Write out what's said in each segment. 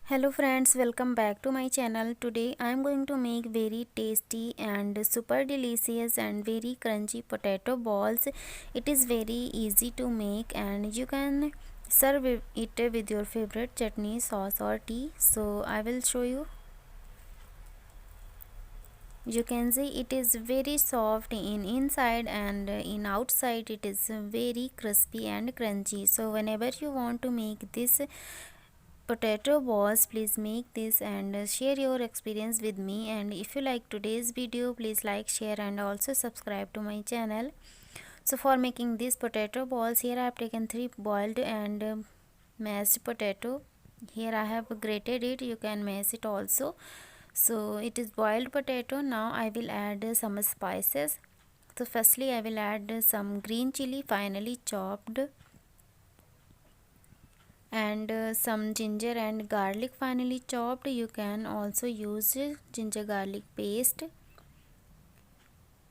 Hello friends, welcome back to my channel. Today I am going to make very tasty and super delicious and very crunchy potato balls. It is very easy to make and you can serve it with your favorite chutney, sauce or tea. So I will show you. You can see it is very soft in inside and in outside it is very crispy and crunchy. So whenever you want to make this potato balls, please make this and share your experience with me. And if you like today's video, please like, share and also subscribe to my channel. So for making these potato balls, here I have taken 3 boiled and mashed potato. Here I have grated it, you can mash it also. So it is boiled potato. Now I will add some spices. So firstly I will add some green chili finely chopped, and some ginger and garlic finely chopped. You can also use ginger garlic paste.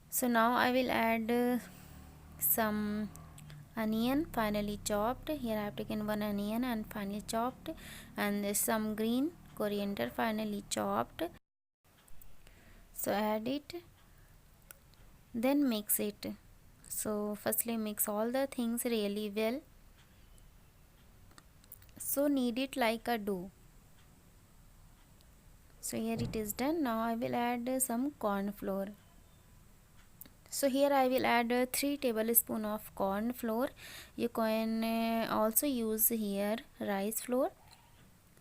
So now I will add some onion finely chopped. Here I have taken 1 onion and finely chopped, and some green coriander finely chopped. So add it, then mix it. So firstly mix all the things really well. So knead it like a dough. So here it is done. Now I will add some corn flour. So here I will add 3 tablespoons of corn flour. You can also use here rice flour.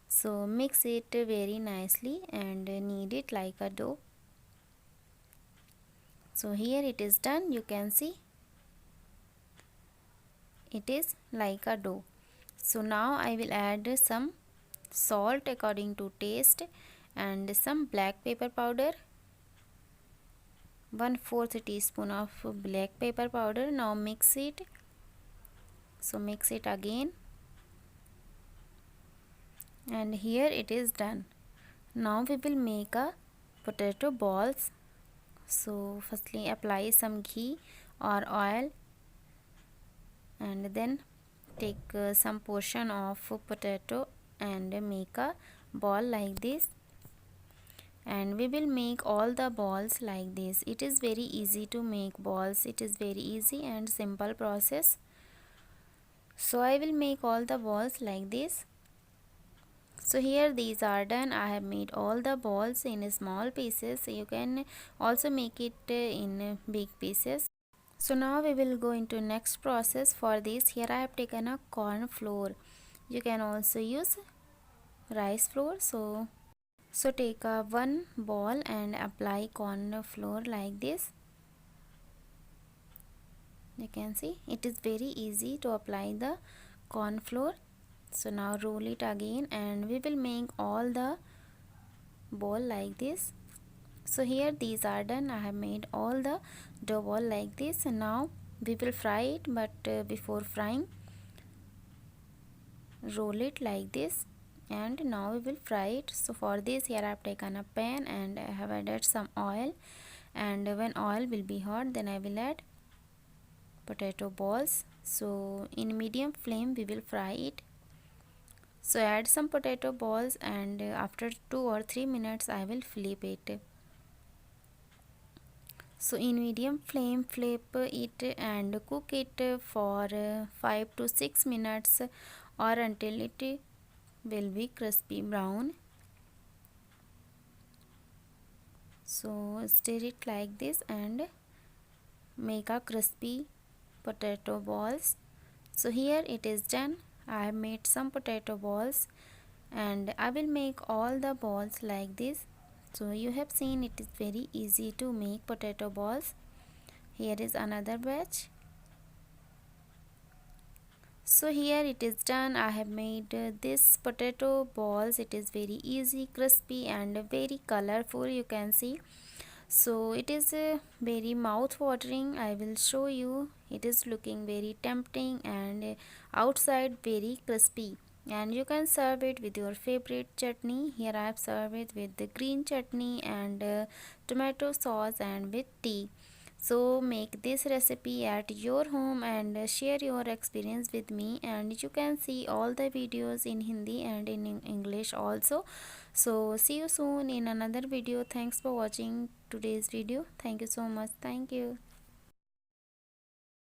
So mix it very nicely and knead it like a dough. So here it is done. You can see it is like a dough. So now I will add some salt according to taste and some black pepper powder, 1/4 teaspoon of black pepper powder. Now mix it. So mix it again, and here it is done. Now we will make a potato balls. So firstly apply some ghee or oil and then take some portion of potato and make a ball like this, and we will make all the balls like this. It is very easy to make balls. It is very easy and simple process. So I will make all the balls like this. So here these are done. I have made all the balls in small pieces. You can also make it in big pieces. So now we will go into next process. For this, here I have taken a corn flour. You can also use rice flour. So take a one ball and apply corn flour like this. You can see it is very easy to apply the corn flour. So now roll it again and we will make all the ball like this. So here these are done. I have made all the dough ball like this, and now we will fry it, but before frying, roll it like this and now we will fry it. So for this, here I have taken a pan and I have added some oil, and when oil will be hot, then I will add potato balls. So in medium flame we will fry it. So add some potato balls, and after 2 or 3 minutes I will flip it. So in medium flame flip it and cook it for 5 to 6 minutes or until it will be crispy brown. So stir it like this and make a crispy potato balls. So here it is done. I have made some potato balls and I will make all the balls like this. So you have seen it is very easy to make potato balls. Here is another batch. So here it is done. I have made this potato balls. It is very easy, crispy and very colorful, you can see. So it is very mouth watering. I will show you. It is looking very tempting and outside very crispy, and you can serve it with your favorite chutney. Here I have served it with the green chutney and tomato sauce and with tea. So make this recipe at your home and share your experience with me, and you can see all the videos in Hindi and in English also. So see you soon in another video. Thanks for watching today's video. Thank you so much. Thank you.